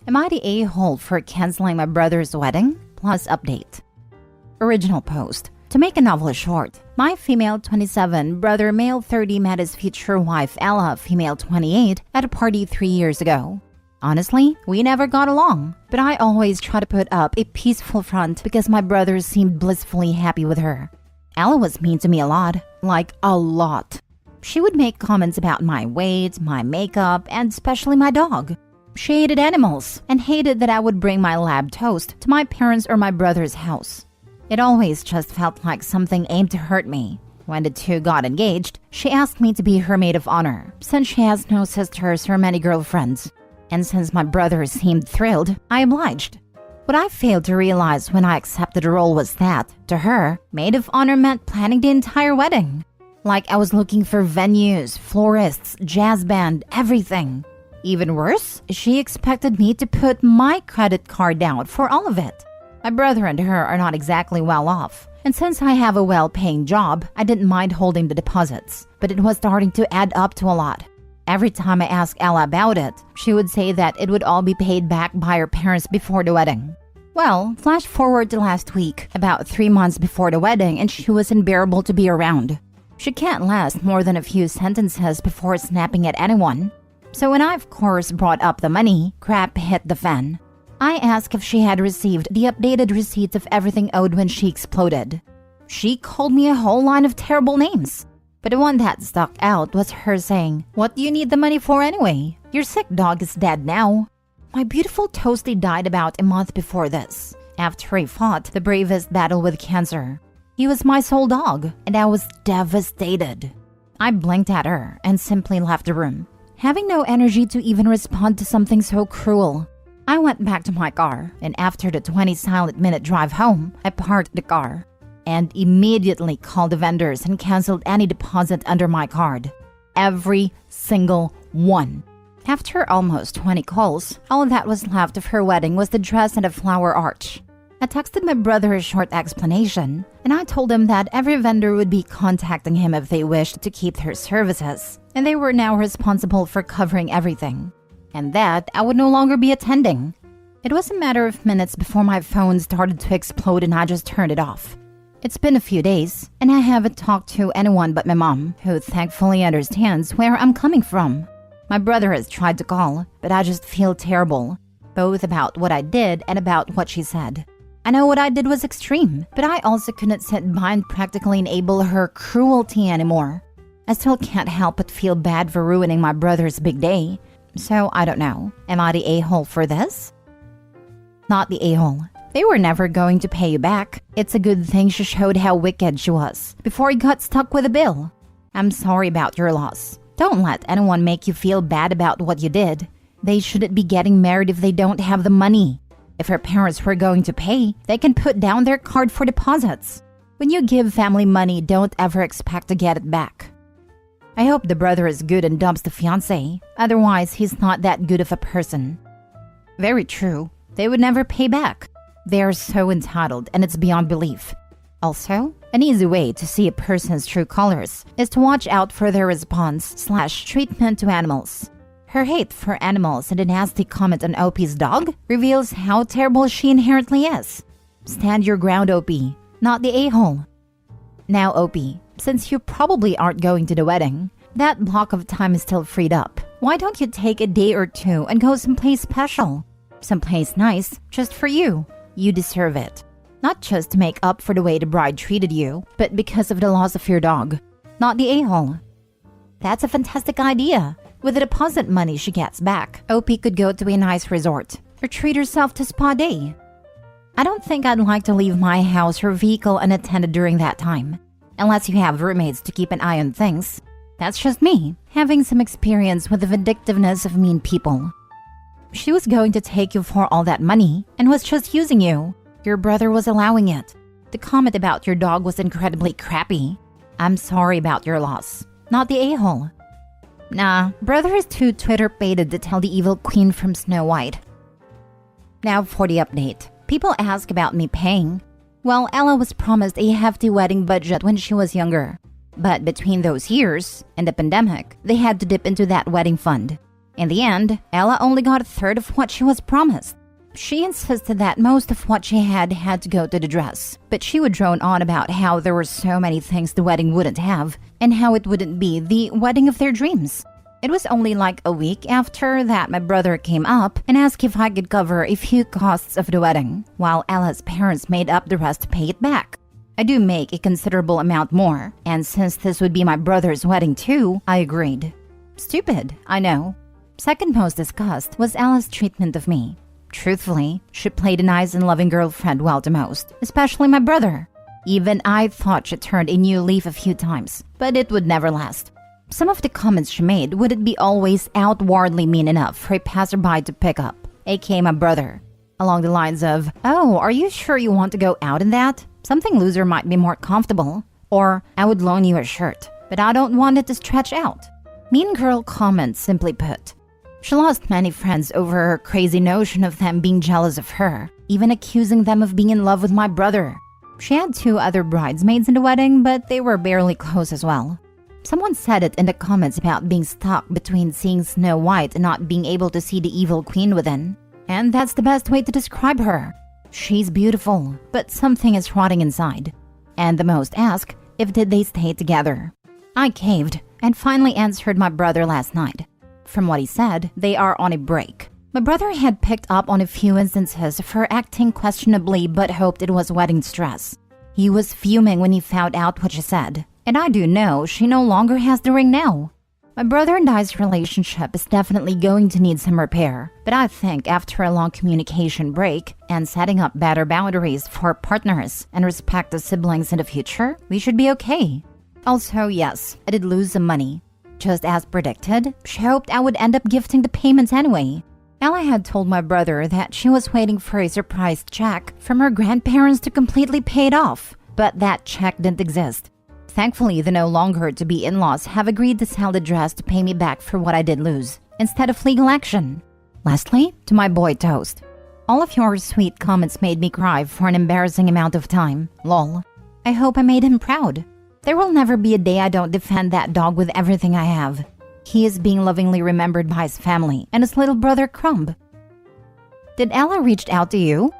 Am I the a-hole for canceling my brother's wedding? Plus update. Original post. To make a novel short, my female 27, brother male 30 met his future wife Ella, female 28, at a party 3 years ago. Honestly, we never got along, but I always try to put up a peaceful front because my brother seemed blissfully happy with her. Ella was mean to me a lot, like a lot. She would make comments about my weight, my makeup, and especially my dog. She hated animals and hated that I would bring my lab toast to my parents' or my brother's house. It always just felt like something aimed to hurt me. When the two got engaged, she asked me to be her maid of honor, since she has no sisters or many girlfriends. And since my brother seemed thrilled, I obliged. What I failed to realize when I accepted the role was that, to her, maid of honor meant planning the entire wedding. Like I was looking for venues, florists, jazz band, everything. Even worse, she expected me to put my credit card down for all of it. My brother and her are not exactly well off, and since I have a well-paying job, I didn't mind holding the deposits, but it was starting to add up to a lot. Every time I asked Ella about it, she would say that it would all be paid back by her parents before the wedding. Well, flash forward to last week, about 3 months before the wedding, and she was unbearable to be around. She can't last more than a few sentences before snapping at anyone. So when I of course brought up the money, crap hit the fan. I asked if she had received the updated receipts of everything owed when she exploded. She called me a whole line of terrible names. But the one that stuck out was her saying, "What do you need the money for anyway? Your sick dog is dead now." My beautiful Toasty died about a month before this, after he fought the bravest battle with cancer. He was my sole dog, and I was devastated. I blinked at her and simply left the room, having no energy to even respond to something so cruel. I went back to my car, and after the 20 silent minute drive home, I parked the car and immediately called the vendors and canceled any deposit under my card. Every single one. After almost 20 calls, all that was left of her wedding was the dress and a flower arch. I texted my brother a short explanation, and I told him that every vendor would be contacting him if they wished to keep their services, and they were now responsible for covering everything, and that I would no longer be attending. It was a matter of minutes before my phone started to explode and I just turned it off. It's been a few days, and I haven't talked to anyone but my mom, who thankfully understands where I'm coming from. My brother has tried to call, but I just feel terrible, both about what I did and about what she said. I know what I did was extreme, but I also couldn't sit by and practically enable her cruelty anymore. I still can't help but feel bad for ruining my brother's big day. So I don't know, am I the a-hole for this? Not the a-hole. They were never going to pay you back. It's a good thing she showed how wicked she was before you got stuck with a bill. I'm sorry about your loss. Don't let anyone make you feel bad about what you did. They shouldn't be getting married if they don't have the money. If her parents were going to pay, they can put down their card for deposits. When you give family money, don't ever expect to get it back. I hope the brother is good and dumps the fiancée. Otherwise, he's not that good of a person. Very true. They would never pay back. They are so entitled, and it's beyond belief. Also, an easy way to see a person's true colors is to watch out for their response/treatment to animals. Her hate for animals and a nasty comment on OP's dog reveals how terrible she inherently is. Stand your ground, OP, not the a-hole. Now, OP, since you probably aren't going to the wedding, that block of time is still freed up. Why don't you take a day or two and go someplace special? Someplace nice, just for you. You deserve it. Not just to make up for the way the bride treated you, but because of the loss of your dog. Not the a-hole. That's a fantastic idea. With the deposit money she gets back, OP could go to a nice resort or treat herself to spa day. I don't think I'd like to leave my house or vehicle unattended during that time. Unless you have roommates to keep an eye on things. That's just me, having some experience with the vindictiveness of mean people. She was going to take you for all that money and was just using you. Your brother was allowing it. The comment about your dog was incredibly crappy. I'm sorry about your loss. Not the a-hole. Nah, brother is too Twitter-baited to tell the evil queen from Snow White. Now for the update. People ask about me paying. Well, Ella was promised a hefty wedding budget when she was younger. But between those years and the pandemic, they had to dip into that wedding fund. In the end, Ella only got a third of what she was promised. She insisted that most of what she had to go to the dress, but she would drone on about how there were so many things the wedding wouldn't have, and how it wouldn't be the wedding of their dreams. It was only like a week after that my brother came up and asked if I could cover a few costs of the wedding, while Ella's parents made up the rest to pay it back. I do make a considerable amount more, and since this would be my brother's wedding too, I agreed. Stupid, I know. Second most discussed was Ella's treatment of me. Truthfully, she played a nice and loving girlfriend well the most, especially my brother. Even I thought she turned a new leaf a few times, but it would never last. Some of the comments she made wouldn't be always outwardly mean enough for a passerby to pick up, aka my brother. Along the lines of, "Oh, are you sure you want to go out in that? Something looser might be more comfortable." Or, "I would loan you a shirt, but I don't want it to stretch out." Mean girl comments, simply put. She lost many friends over her crazy notion of them being jealous of her, even accusing them of being in love with my brother. She had 2 other bridesmaids in the wedding, but they were barely close as well. Someone said it in the comments about being stuck between seeing Snow White and not being able to see the evil queen within. And that's the best way to describe her. She's beautiful, but something is rotting inside. And the most asked, if did they stay together? I caved and finally answered my brother last night. From what he said, they are on a break. My brother had picked up on a few instances of her acting questionably but hoped it was wedding stress. He was fuming when he found out what she said. And I do know she no longer has the ring now. My brother and I's relationship is definitely going to need some repair, but I think after a long communication break and setting up better boundaries for partners and respect the siblings in the future, we should be okay. Also, yes, I did lose some money. Just as predicted, she hoped I would end up gifting the payments anyway. Ella had told my brother that she was waiting for a surprise check from her grandparents to completely pay it off, but that check didn't exist. Thankfully, the no longer to-be in-laws have agreed to sell the dress to pay me back for what I did lose, instead of legal action. Lastly, to my boy Toast. All of your sweet comments made me cry for an embarrassing amount of time. Lol. I hope I made him proud. There will never be a day I don't defend that dog with everything I have. He is being lovingly remembered by his family and his little brother Crumb. Did Ella reach out to you?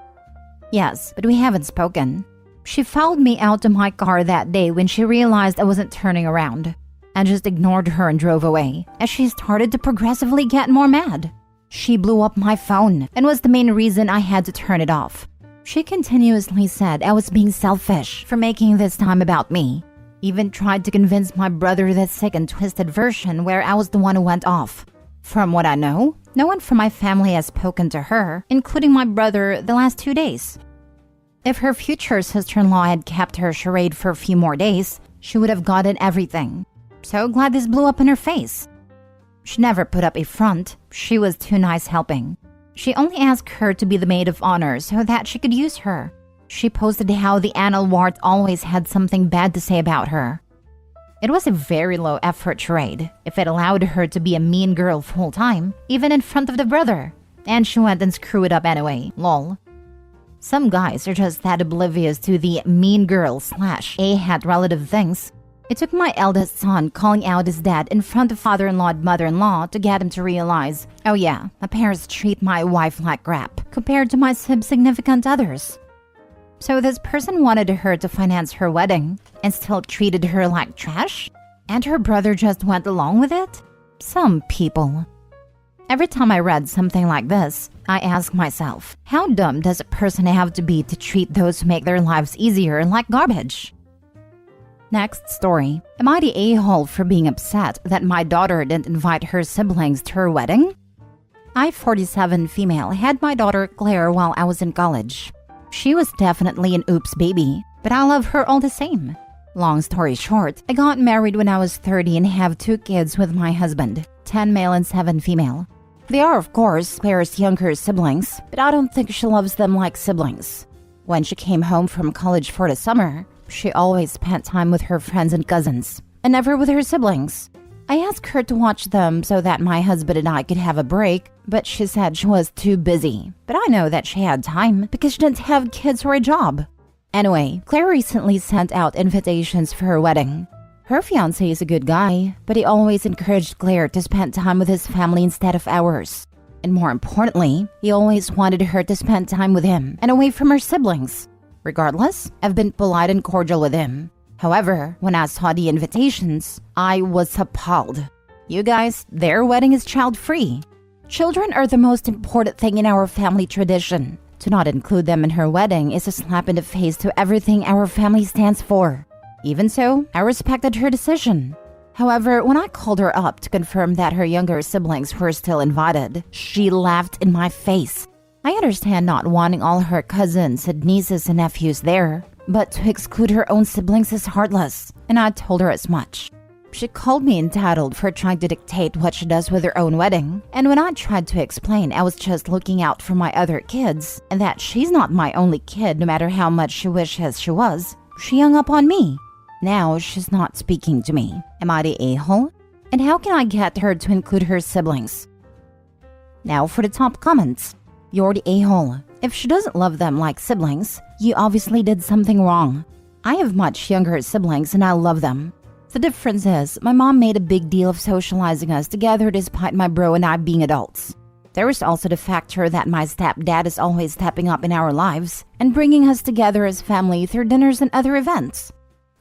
Yes, but we haven't spoken. She followed me out to my car that day when she realized I wasn't turning around. I just ignored her and drove away as she started to progressively get more mad. She blew up my phone and was the main reason I had to turn it off. She continuously said I was being selfish for making this time about me. Even tried to convince my brother the sick and twisted version where I was the one who went off. From what I know, no one from my family has spoken to her, including my brother, the last 2 days. If her future sister-in-law had kept her charade for a few more days, she would have gotten everything. So glad this blew up in her face. She never put up a front. She was too nice helping. She only asked her to be the maid of honor so that she could use her. She posted how the anal wart always had something bad to say about her. It was a very low-effort charade if it allowed her to be a mean girl full-time, even in front of the brother. And she went and screwed it up anyway, lol. Some guys are just that oblivious to the mean girl / a-hat relative things. It took my eldest son calling out his dad in front of father-in-law and mother-in-law to get him to realize, oh yeah, my parents treat my wife like crap compared to my significant others. So this person wanted her to finance her wedding and still treated her like trash? And her brother just went along with it? Some people. Every time I read something like this, I ask myself, how dumb does a person have to be to treat those who make their lives easier like garbage? Next story. Am I the a-hole for being upset that my daughter didn't invite her siblings to her wedding? I, 47 female, had my daughter Claire while I was in college. She was definitely an oops baby, but I love her all the same. Long story short, I got married when I was 30 and have 2 kids with my husband, 10 male and 7 female. They are, of course, Claire's younger siblings, but I don't think she loves them like siblings. When she came home from college for the summer, she always spent time with her friends and cousins, and never with her siblings. I asked her to watch them so that my husband and I could have a break, but she said she was too busy. But I know that she had time because she didn't have kids or a job. Anyway, Claire recently sent out invitations for her wedding. Her fiancé is a good guy, but he always encouraged Claire to spend time with his family instead of ours. And more importantly, he always wanted her to spend time with him and away from her siblings. Regardless, I've been polite and cordial with him. However, when I saw the invitations, I was appalled. You guys, their wedding is child-free. Children are the most important thing in our family tradition. To not include them in her wedding is a slap in the face to everything our family stands for. Even so, I respected her decision. However, when I called her up to confirm that her younger siblings were still invited, she laughed in my face. I understand not wanting all her cousins and nieces and nephews there, but to exclude her own siblings is heartless, and I told her as much. She called me entitled for trying to dictate what she does with her own wedding, and when I tried to explain I was just looking out for my other kids, and that she's not my only kid no matter how much she wishes she was, she hung up on me. Now she's not speaking to me. Am I the a-hole? And how can I get her to include her siblings? Now for the top comments. You're the a-hole. If she doesn't love them like siblings, you obviously did something wrong. I have much younger siblings and I love them. The difference is, my mom made a big deal of socializing us together despite my bro and I being adults. There is also the factor that my stepdad is always stepping up in our lives and bringing us together as family through dinners and other events.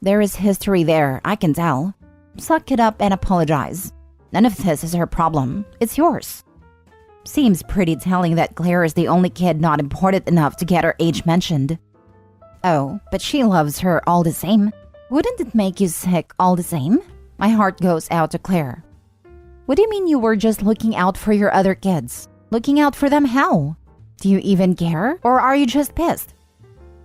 There is history there, I can tell. Suck it up and apologize. None of this is her problem. It's yours. Seems pretty telling that Claire is the only kid not important enough to get her age mentioned. Oh, but she loves her all the same. Wouldn't it make you sick all the same? My heart goes out to Claire. What do you mean you were just looking out for your other kids? Looking out for them how? Do you even care, or are you just pissed?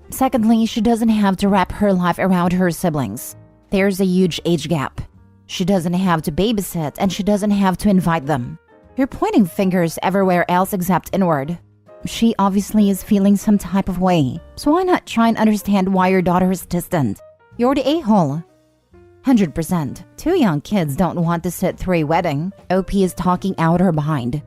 Secondly, she doesn't have to wrap her life around her siblings. There's a huge age gap. She doesn't have to babysit and she doesn't have to invite them. You're pointing fingers everywhere else except inward. She obviously is feeling some type of way, so why not try and understand why your daughter is distant? You're the a-hole. 100%. Two young kids don't want to sit through a wedding. OP is talking out her behind.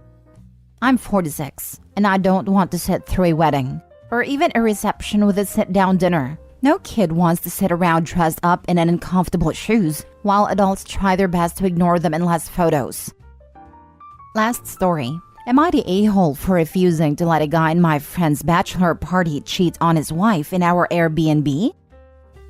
I'm 46, and I don't want to sit through a wedding. Or even a reception with a sit-down dinner. No kid wants to sit around dressed up in uncomfortable shoes, while adults try their best to ignore them in less photos. Last story. Am I the a-hole for refusing to let a guy in my friend's bachelor party cheat on his wife in our Airbnb?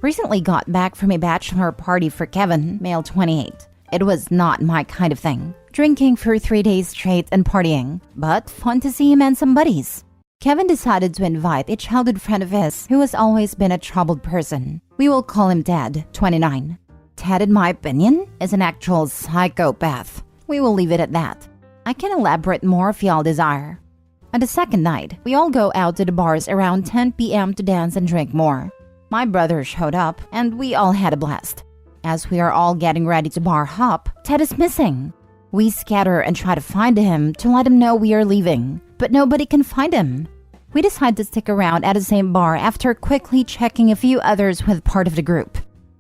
Recently got back from a bachelor party for Kevin, male 28. It was not my kind of thing. Drinking for 3 days straight and partying, but fun to see him and some buddies. Kevin decided to invite a childhood friend of his who has always been a troubled person. We will call him Ted, 29. Ted, in my opinion, is an actual psychopath. We will leave it at that. I can elaborate more if y'all desire. On the second night, we all go out to the bars around 10 p.m. to dance and drink more. My brother showed up, and we all had a blast. As we are all getting ready to bar hop, Ted is missing. We scatter and try to find him to let him know we are leaving, but nobody can find him. We decide to stick around at the same bar after quickly checking a few others with part of the group.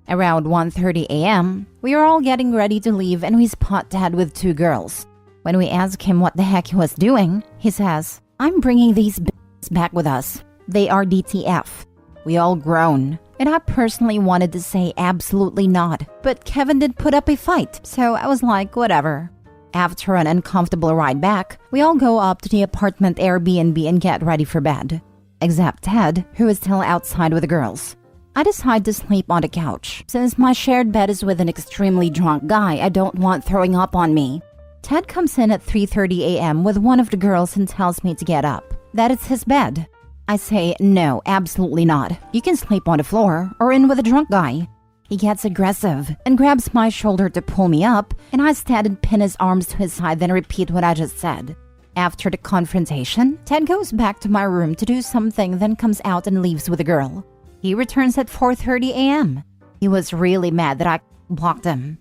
Around 1:30 a.m., we are all getting ready to leave and we spot Ted with 2 girls. When we ask him what the heck he was doing, he says, "I'm bringing these b****s back with us. They are DTF." We all groan, and I personally wanted to say absolutely not, but Kevin did put up a fight, so I was like, whatever. After an uncomfortable ride back, we all go up to the apartment Airbnb and get ready for bed. Except Ted, who is still outside with the girls. I decide to sleep on the couch, since my shared bed is with an extremely drunk guy I don't want throwing up on me. Ted comes in at 3:30 a.m. with one of the girls and tells me to get up, that it's his bed. I say, no, absolutely not. You can sleep on the floor or in with a drunk guy. He gets aggressive and grabs my shoulder to pull me up, and I stand and pin his arms to his side, then repeat what I just said. After the confrontation, Ted goes back to my room to do something, then comes out and leaves with a girl. He returns at 4:30 a.m. He was really mad that I blocked him.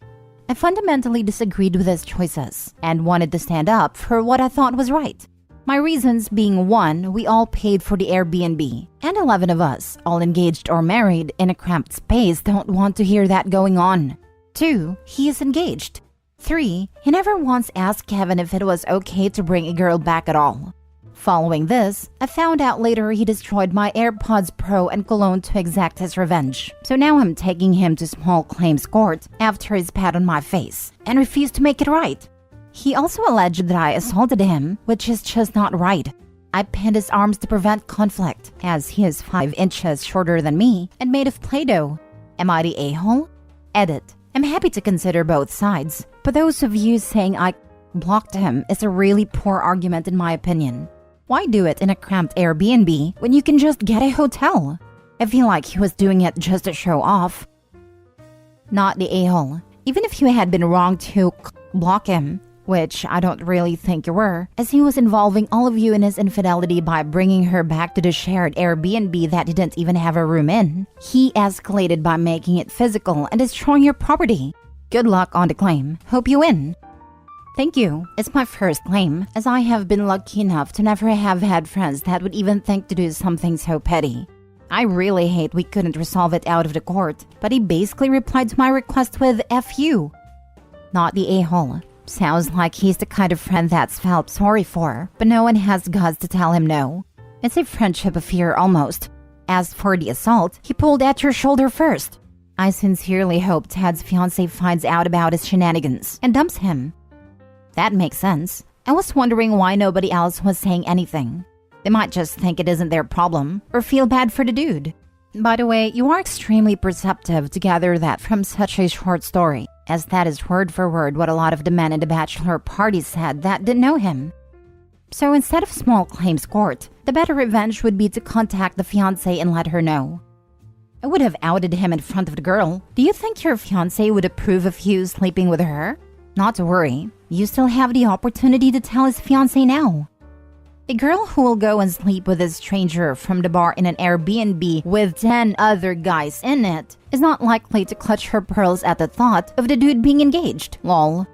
I fundamentally disagreed with his choices and wanted to stand up for what I thought was right. My reasons being 1, we all paid for the Airbnb, and 11 of us, all engaged or married in a cramped space, don't want to hear that going on. 2, he is engaged. 3, he never once asked Kevin if it was okay to bring a girl back at all. Following this, I found out later he destroyed my AirPods Pro and cologne to exact his revenge. So now I'm taking him to small claims court after he spat on my face and refused to make it right. He also alleged that I assaulted him, which is just not right. I pinned his arms to prevent conflict, as he is 5 inches shorter than me and made of Play-Doh. Am I the a-hole? Edit. I'm happy to consider both sides, but those of you saying I blocked him is a really poor argument in my opinion. Why do it in a cramped Airbnb when you can just get a hotel? I feel like he was doing it just to show off. Not the a-hole. Even if you had been wrong to block him, which I don't really think you were, as he was involving all of you in his infidelity by bringing her back to the shared Airbnb that didn't even have a room in. He escalated by making it physical and destroying your property. Good luck on the claim. Hope you win. Thank you. It's my first claim, as I have been lucky enough to never have had friends that would even think to do something so petty. I really hate we couldn't resolve it out of the court, but he basically replied to my request with F you. Not the a-hole. Sounds like he's the kind of friend that's felt sorry for, but no one has guts to tell him no. It's a friendship affair almost. As for the assault, he pulled at your shoulder first. I sincerely hope Ted's fiancée finds out about his shenanigans and dumps him. That makes sense. I was wondering why nobody else was saying anything. They might just think it isn't their problem or feel bad for the dude. By the way, you are extremely perceptive to gather that from such a short story, as that is word for word what a lot of the men in the bachelor party said that didn't know him. So instead of small claims court, the better revenge would be to contact the fiancée and let her know. I would have outed him in front of the girl. Do you think your fiancé would approve of you sleeping with her? Not to worry, you still have the opportunity to tell his fiancé now. A girl who will go and sleep with a stranger from the bar in an Airbnb with 10 other guys in it is not likely to clutch her pearls at the thought of the dude being engaged, lol.